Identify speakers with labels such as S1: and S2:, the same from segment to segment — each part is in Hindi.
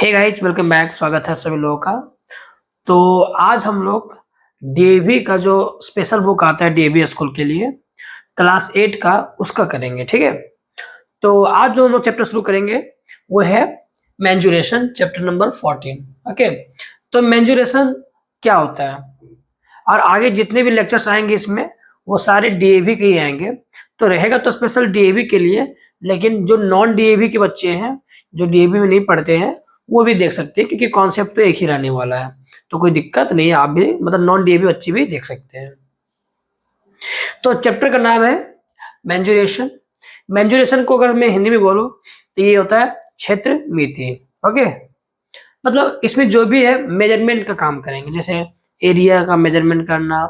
S1: Hey guys, welcome back. स्वागत है सभी लोगों का। तो आज हम लोग डीएवी का जो स्पेशल बुक आता है डीएवी स्कूल के लिए क्लास 8 का उसका करेंगे। ठीक है, तो आज जो हम लोग चैप्टर शुरू करेंगे वो है मेंजुरेशन, चैप्टर नंबर 14। ओके, तो मेंजुरेशन क्या होता है और आगे जितने भी लेक्चर्स आएंगे इसमें वो सारे डीएवी के ही आएंगे। तो रहेगा तो स्पेशल डीएवी के लिए, लेकिन जो नॉन डीएवी के बच्चे हैं जो डीएवी में नहीं पढ़ते हैं वो भी देख सकते हैं, क्योंकि कॉन्सेप्ट तो एक ही रहने वाला है। तो कोई दिक्कत नहीं है, आप भी मतलब नॉन डीएवी बच्चे भी देख सकते हैं। तो चैप्टर का नाम है मेंजुरेशन। मेंजुरेशन को अगर मैं हिंदी में बोलूं तो ये होता है क्षेत्र मिति। ओके, मतलब इसमें जो भी है मेजरमेंट का काम करेंगे, जैसे एरिया का मेजरमेंट करना,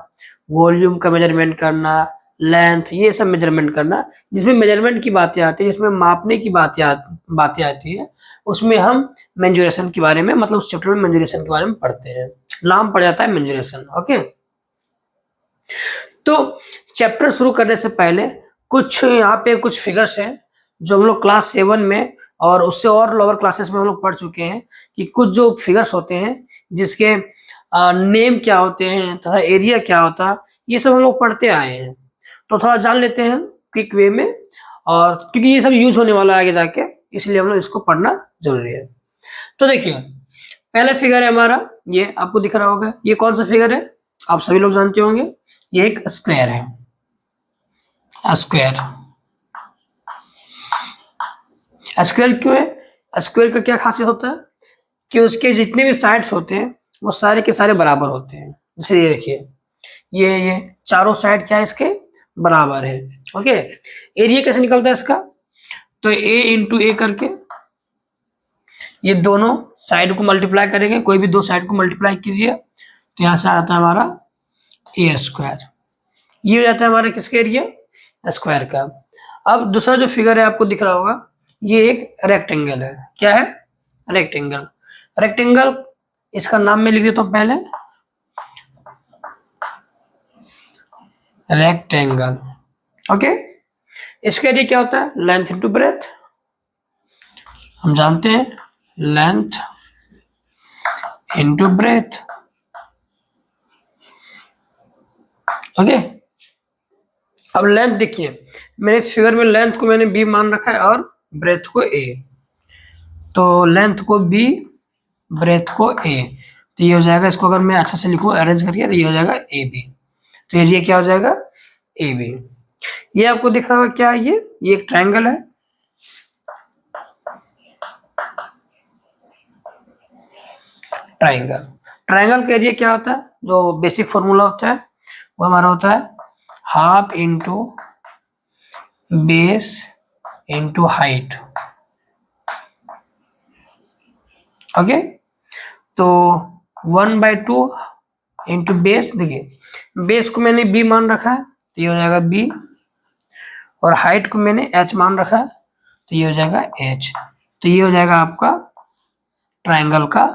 S1: वॉल्यूम का मेजरमेंट करना, लेंथ, ये सब मेजरमेंट करना। जिसमें मेजरमेंट की बातें आती है, जिसमें मापने की बातें आती है, उसमें हम मेंजुरेशन के बारे में, मतलब उस चैप्टर में मेंजुरेशन के बारे में पढ़ते हैं। नाम पड़ जाता है मेंजुरेशन। ओके, तो चैप्टर शुरू करने से पहले कुछ यहाँ पे कुछ फिगर्स हैं जो हम लोग क्लास 7 में और उससे और लोअर क्लासेस में हम लोग पढ़ चुके हैं, कि कुछ जो फिगर्स होते हैं जिसके नेम क्या होते हैं तथा एरिया क्या होता है, ये सब हम लोग पढ़ते आए हैं। तो थोड़ा जान लेते हैं क्विक वे में, और क्योंकि ये सब यूज होने वाला है आगे जाके, इसलिए हम लोग इसको पढ़ना जरूरी है। तो देखिए, पहला फिगर है हमारा, ये आपको दिख रहा होगा। ये कौन सा फिगर है आप सभी लोग जानते होंगे, ये एक स्क्वायर है। स्क्वायर, स्क्वायर क्यों है? स्क्वायर का क्या खासियत होता है कि उसके जितने भी साइड्स होते हैं वो सारे के सारे बराबर होते हैं। जैसे ये देखिए, ये चारों साइड क्या है इसके बराबर है। ओके, एरिया कैसे निकलता है इसका? तो ए इंटू ए करके ये दोनों साइड को मल्टीप्लाई करेंगे, कोई भी दो साइड को मल्टीप्लाई कीजिए तो यहाँ से आता है हमारा ए स्क्वायर। ये हो जाता है हमारा किसका एरिया? स्क्वायर का। अब दूसरा जो फिगर है आपको दिख रहा होगा, ये एक रेक्टेंगल है। क्या है? रेक्टेंगल। रेक्टेंगल, इसका नाम मैं लिख देता हूँ पहले, रेक्टेंगल। ओके, इसका एरिया क्या होता है? Length into breadth. हम जानते हैं लेंथ इंटू ब्रेथ। ओके, अब लेंथ देखिए, मैंने इस फिगर में लेंथ को मैंने बी मान रखा है और ब्रेथ को ए। तो लेंथ को बी, ब्रेथ को ए, तो ये हो जाएगा, इसको अगर मैं अच्छा से लिखूं अरेंज करके तो ये हो जाएगा ए बी। तो एरिया क्या हो जाएगा? A B. ये आपको दिख रहा होगा क्या है? ये एक ट्रायंगल है। ट्रायंगल, ट्रायंगल का एरिया क्या होता है? जो बेसिक फॉर्मूला होता है वो हमारा होता है half into base into height. Okay, तो 1/2 इंटू बेस। देखिए, बेस को मैंने बी मान रखा है तो ये हो जाएगा बी, और हाइट को मैंने एच मान रखा है तो ये हो जाएगा एच। तो ये हो जाएगा आपका ट्रायंगल का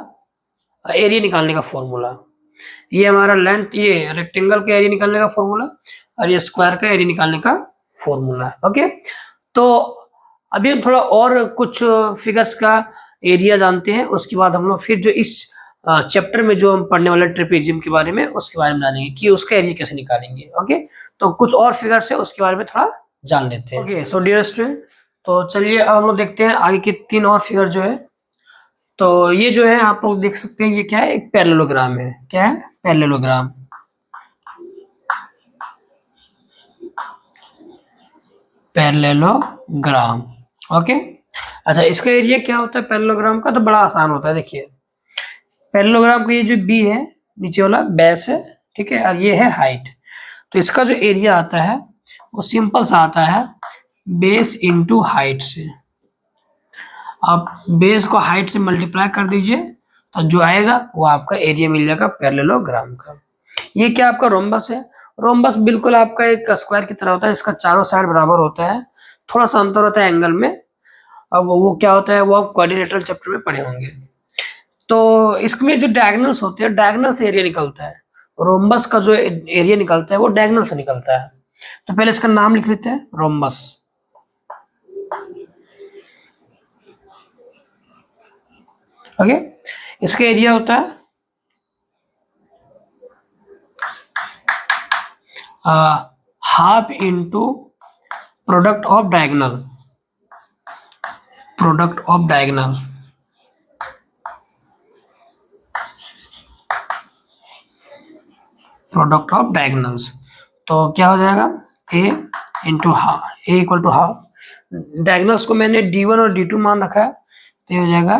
S1: एरिया निकालने का फॉर्मूला। ये हमारा लेंथ, ये रेक्टेंगल का एरिया निकालने का फॉर्मूला, और ये स्क्वायर का एरिया निकालने का फॉर्मूला। ओके, तो अभी हम थोड़ा और कुछ फिगर्स का एरिया जानते हैं, उसके बाद हम लोग फिर जो इस चैप्टर में जो हम पढ़ने वाले ट्रेपेजियम के बारे में, उसके बारे में जानेंगे कि उसका एरिया कैसे निकालेंगे। ओके, तो कुछ और फिगर्स है उसके बारे में थोड़ा जान लेते हैं। ओके, सो डियर स्टूडेंट, तो चलिए अब हम लोग देखते हैं आगे के 3 और फिगर जो है। तो ये जो है आप लोग देख सकते हैं, ये क्या है? एक पैरेललोग्राम है। क्या है? पैरेललोग्राम। पैरेललोग्राम। ओके, अच्छा, इसका एरिया क्या होता है पैरेललोग्राम का? तो बड़ा आसान होता है। देखिए, पैरेललोग्राम का ये जो बी है, नीचे वाला बेस है, ठीक है, और ये है हाइट। तो इसका जो एरिया आता है वो सिंपल सा आता है बेस इंटू हाइट से। आप बेस को हाइट से मल्टीप्लाई कर दीजिए तो जो आएगा वो आपका एरिया मिल जाएगा पैरेललोग्राम का। ये क्या आपका रोम्बस है? रोम्बस बिल्कुल आपका एक स्क्वायर की तरह होता है, इसका चारों साइड बराबर होता है, थोड़ा सा अंतर होता है एंगल में। अब वो क्या होता है वो आप क्वाड्रिलेटरल चैप्टर में पढ़े होंगे। तो इसमें जो डायगोनल्स होते हैं, डायगोनल से एरिया निकलता है। रोम्बस का जो एरिया निकलता है वो डायगोनल से निकलता है। तो पहले इसका नाम लिख लेते हैं, रोम्बस। ओके, इसका एरिया होता है half into product of diagonal, product of diagonal, product of diagonals. तो क्या हो जाएगा, A into half, A equal to half, diagonals को मैंने D1 और D2 मान रखा है, तो ये हो जाएगा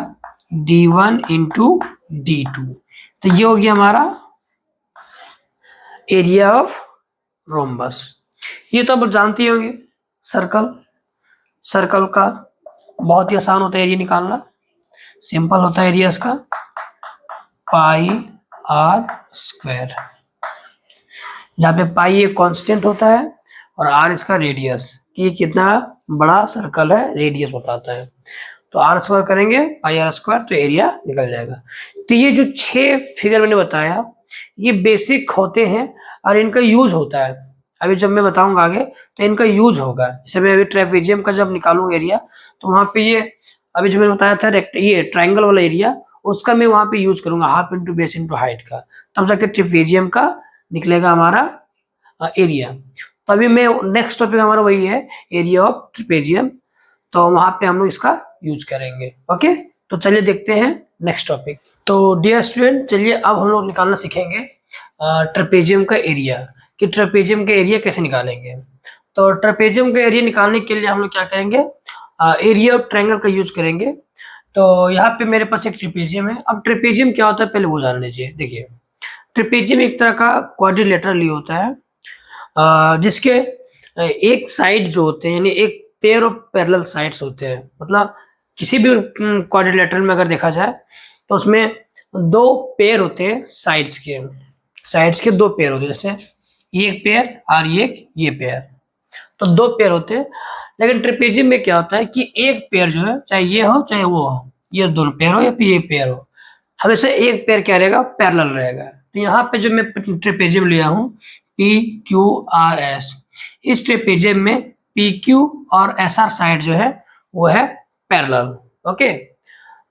S1: D1 इंटू D2। तो ये हो गया हमारा एरिया ऑफ रोम्बस। ये तो आप जानती होंगे, सर्कल, सर्कल का बहुत ही आसान होता है एरिया निकालना, सिंपल होता है एरिया इसका पाई आर स्क्वायर, जहाँ पे पाई एक कांस्टेंट होता है और आर इसका रेडियस, कि ये कितना बड़ा सर्कल है रेडियस बताता है। तो आर स्क्वायर करेंगे पाई आर स्क्वायर, तो एरिया निकल जाएगा। तो ये जो 6 फिगर मैंने बताया ये बेसिक होते हैं और इनका यूज होता है। अभी जब मैं बताऊंगा आगे तो इनका यूज होगा। जैसे मैं अभी ट्रेपेजियम का जब निकालूंगा एरिया, तो वहां पे ये अभी जो मैंने बताया था ये ट्राइंगल वाला एरिया, उसका मैं वहां पे यूज करूंगा half into base into height का, तब जाके ट्रेपेजियम का निकलेगा हमारा एरिया। तो अभी मैं नेक्स्ट टॉपिक हमारा वही है एरिया ऑफ ट्रेपेजियम, तो वहां पे हम लोग इसका यूज करेंगे। ओके, तो चलिए देखते हैं नेक्स्ट टॉपिक। तो डियर स्टूडेंट, चलिए अब हम लोग निकालना सीखेंगे ट्रेपेजियम का एरिया, कि ट्रेपेजियम का एरिया कैसे निकालेंगे। तो ट्रेपेजियम का एरिया निकालने के लिए हम लोग क्या करेंगे, एरिया ऑफ ट्रायंगल का यूज करेंगे। तो यहाँ पे मेरे पास एक ट्रेपेजियम है। अब ट्रेपेजियम क्या होता है पहले वो जान लीजिए। देखिए, ट्रेपेजियम एक तरह का क्वाड्रिलेटरल होता है, जिसके एक साइड जो होते हैं, यानी एक पेयर ऑफ पैरेलल साइड्स होते हैं। मतलब किसी भी क्वाड्रिलेटरल में अगर देखा जाए तो उसमें 2 पेयर होते हैं साइड्स के, साइड्स के 2 पेयर होते हैं, जैसे ये एक पेयर और ये पेयर, तो 2 पेयर होते हैं। लेकिन ट्रेपेजियम में क्या होता है कि एक पेयर जो है, चाहे ये हो चाहे वो हो, ये दोनों पेयर हो या फिर ये पेयर हो, हमेशा एक पेयर क्या रहेगा, पैरेलल रहेगा। तो यहाँ पे जो मैं ट्रेपेजियम लिया हूँ PQRS, इस ट्रेपेजियम में PQ और SR साइड जो है वो है पैरेलल। ओके,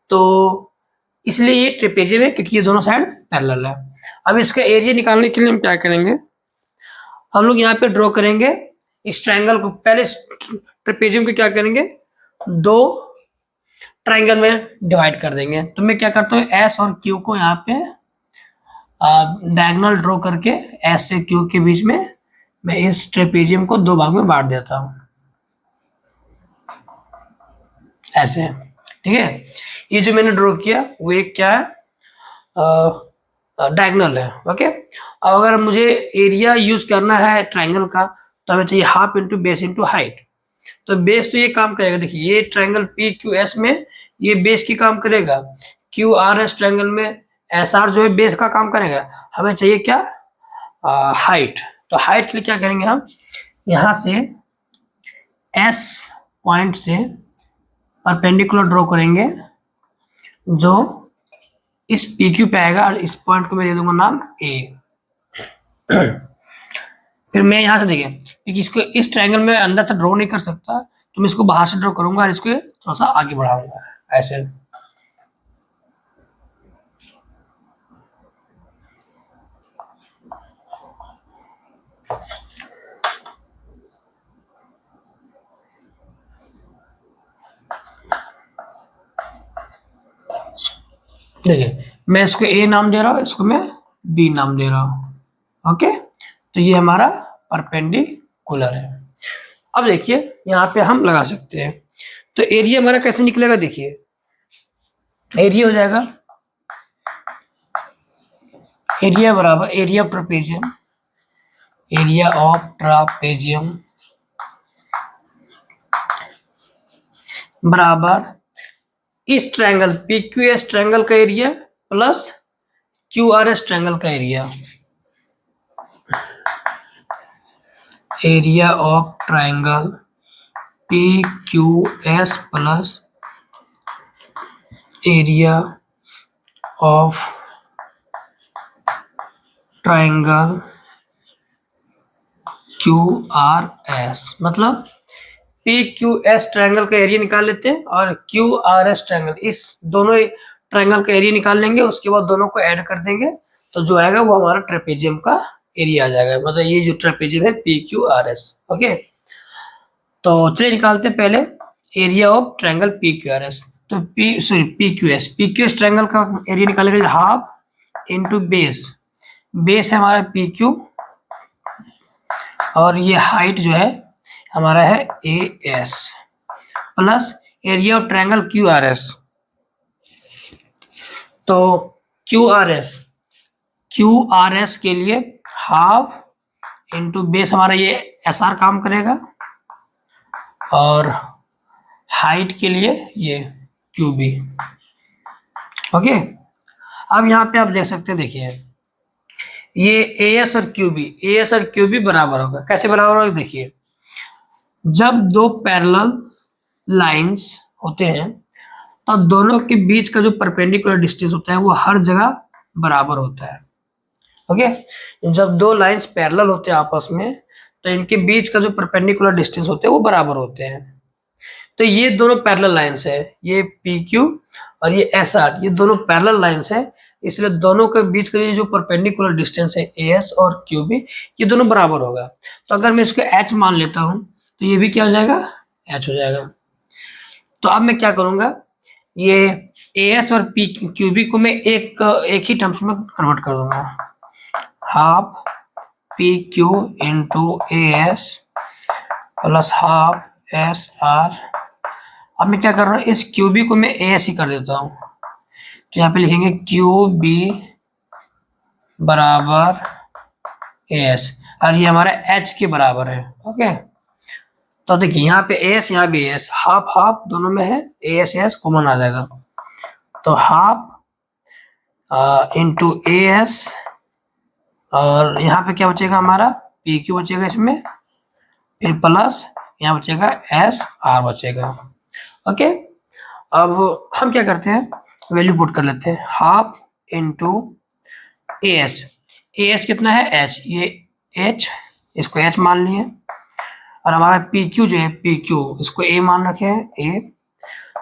S1: तो इसलिए ये ट्रेपेजियम है क्योंकि ये दोनों साइड पैरेलल है। अब इसका एरिया निकालने के लिए हम क्या करेंगे, हम लोग यहाँ पे ड्रॉ करेंगे इस ट्रायंगल को। पहले ट्रेपेजियम को क्या करेंगे, 2 ट्रायंगल में डिवाइड कर देंगे। तो मैं क्या करता हूँ, S और Q को यहाँ पे डायगोनल ड्रॉ करके S से Q के बीच में मैं इस ट्रेपेजियम को 2 भाग में बांट देता हूँ, ऐसे। ठीक है, ये जो मैंने ड्रॉ किया वो एक क्या है, डायगोनल है। ओके, अब अगर मुझे एरिया यूज करना है ट्रायंगल का, तो हमें चाहिए half into base into height. तो बेस तो ये काम करेगा, देखिए ये ट्रायंगल PQS में ये बेस की काम करेगा, QRS ट्रायंगल में SR जो है बेस का काम करेगा। हमें चाहिए क्या, हाइट। तो हाइट के लिए क्या करेंगे, हम यहाँ से S पॉइंट से परपेंडिकुलर ड्रॉ करेंगे जो इस PQ पे आएगा, और इस पॉइंट को मैं दे दूंगा नाम A। फिर मैं यहाँ से देखिए, क्योंकि इसको इस ट्रायंगल में अंदर से ड्रॉ नहीं कर सकता, तो मैं इसको बाहर से ड्रॉ करूंगा और इसको थोड़ा सा आगे बढ़ाऊंगा ऐसे। देखिए, मैं इसको A नाम दे रहा हूँ, इसको मैं B नाम दे रहा हूँ। ओके, तो ये हमारा परपेंडिकुलर है। अब देखिए यहाँ पे हम लगा सकते हैं। तो एरिया हमारा कैसे निकलेगा, देखिए एरिया हो जाएगा एरिया बराबर area of trapezium, area of trapezium बराबर इस ट्रायंगल PQS ट्रायंगल का एरिया प्लस QRS ट्रायंगल का area, area of triangle PQS plus area of triangle QRS। मतलब PQS ट्रायंगल का एरिया निकाल लेते हैं और QRS ट्रायंगल, इस दोनों ट्रायंगल का एरिया निकाल लेंगे, उसके बाद दोनों को ऐड कर देंगे, तो जो आएगा वो हमारा ट्रेपेजियम का एरिया आ जाएगा। मतलब ये जो ट्रेपेजियम है PQRS। ओके, तो चलिए निकालते हैं पहले एरिया ऑफ ट्रायंगल PQRS। तो PQS ट्रायंगल का एरिया निकालेंगे हाफ इंटू बेस। बेस है हमारा PQ और ये हाइट जो है हमारा है AS plus area of triangle QRS। तो QRS के लिए हाफ इंटू बेस हमारा ये SR काम करेगा और हाइट के लिए ये QB। ओके, अब यहाँ पे आप देख सकते हैं, देखिए ये AS और QB बराबर होगा। कैसे बराबर होगा देखिए, जब दो पैरेलल लाइंस होते हैं तो दोनों के बीच का जो परपेंडिकुलर डिस्टेंस होता है वो हर जगह बराबर होता है। ओके, जब दो लाइंस पैरेलल होते हैं आपस में तो इनके बीच का जो परपेंडिकुलर डिस्टेंस होते हैं वो बराबर होते हैं। तो ये दोनों पैरेलल लाइंस है, ये PQ और ये SR, ये दोनों पैरेलल लाइंस है, इसलिए दोनों के बीच का ये जो परपेंडिकुलर डिस्टेंस है AS और QB ये दोनों बराबर होगा। तो अगर मैं इसको H मान लेता हूँ तो ये भी क्या हो जाएगा, H हो जाएगा। तो अब मैं क्या करूँगा, ये AS और QB को मैं एक ही टर्म्स में कन्वर्ट कर दूंगा, half PQ into AS plus half SR। अब मैं क्या कर रहा हूँ, इस QB को मैं AS ही कर देता हूँ, तो यहाँ पे लिखेंगे QB बराबर AS और ये हमारा H के बराबर है। ओके, तो देखिए यहाँ पे AS यहाँ भी AS, हाफ हाफ दोनों में है, AS कॉमन आ जाएगा, तो हाफ इंटू AS और यहाँ पे क्या बचेगा हमारा PQ बचेगा इसमें, फिर प्लस यहाँ बचेगा SR बचेगा। ओके, अब हम क्या करते हैं, वैल्यू पुट कर लेते हैं, हाफ इंटू AS कितना है H, ये H, इसको H मान लिए, और हमारा PQ जो है PQ इसको A मान रखे हैं A,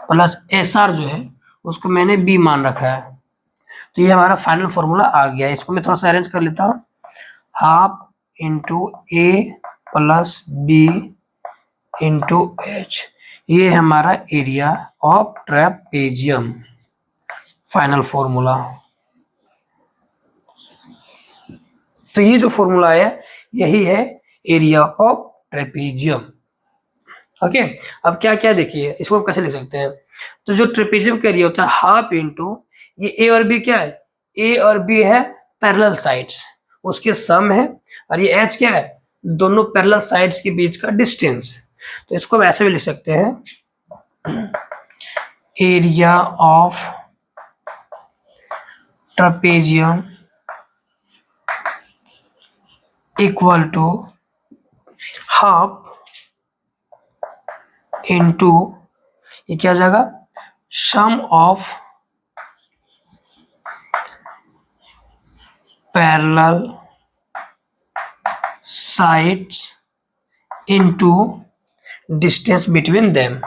S1: प्लस SR जो है उसको मैंने B मान रखा है। तो ये हमारा फाइनल फॉर्मूला आ गया है। इसको मैं थोड़ा सा अरेंज कर लेता हूँ, half into A plus B into H, ये है हमारा area of trapezium, final formula. तो ये जो फॉर्मूला है यही है एरिया ऑफ ट्रेपेजियम। ओके, अब क्या क्या देखिए, इसको हम कैसे लिख सकते हैं, तो जो ट्रेपेजियम का एरिया होता है हाफ इंटू ये A और B क्या है, A और B है पैरेलल साइड्स, उसके सम है, और ये H क्या है, दोनों पैरेलल साइड्स के बीच का डिस्टेंस। तो इसको हम ऐसे भी लिख सकते हैं, area of trapezium equal to half into ये क्या हो जाएगा, sum of parallel sides into distance between them.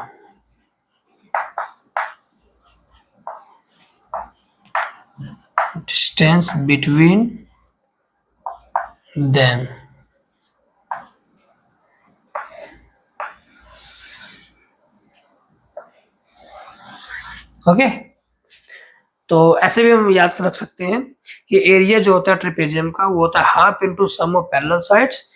S1: Distance between them. Okay, तो ऐसे भी हम याद रख सकते हैं कि एरिया जो होता है ट्रेपेजियम का वो होता है half into sum of parallel sides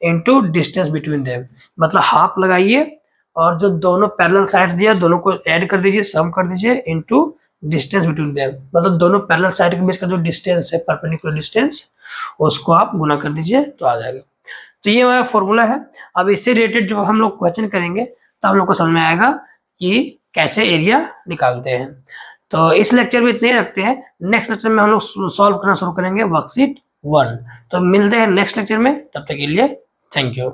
S1: into distance between them. मतलब हाफ लगाइए और जो दोनों पैरेलल साइड दिया दोनों को ऐड कर दीजिए, सम कर दीजिए, इंटू डिस्टेंस बिटवीन देम, मतलब दोनों पैरेलल साइड के बीच का जो डिस्टेंस है परपेंडिकुलर डिस्टेंस उसको आप गुना कर दीजिए तो आ जाएगा। तो ये हमारा फॉर्मूला है। अब इससे रिलेटेड जब हम लोग क्वेश्चन करेंगे तो हम लोग को समझ में आएगा कि कैसे एरिया निकालते हैं। तो इस लेक्चर में इतने ही रखते हैं, नेक्स्ट लेक्चर में हम लोग सॉल्व करना शुरू करेंगे वर्कशीट 1। तो मिलते हैं नेक्स्ट लेक्चर में, तब तक के लिए थैंक यू।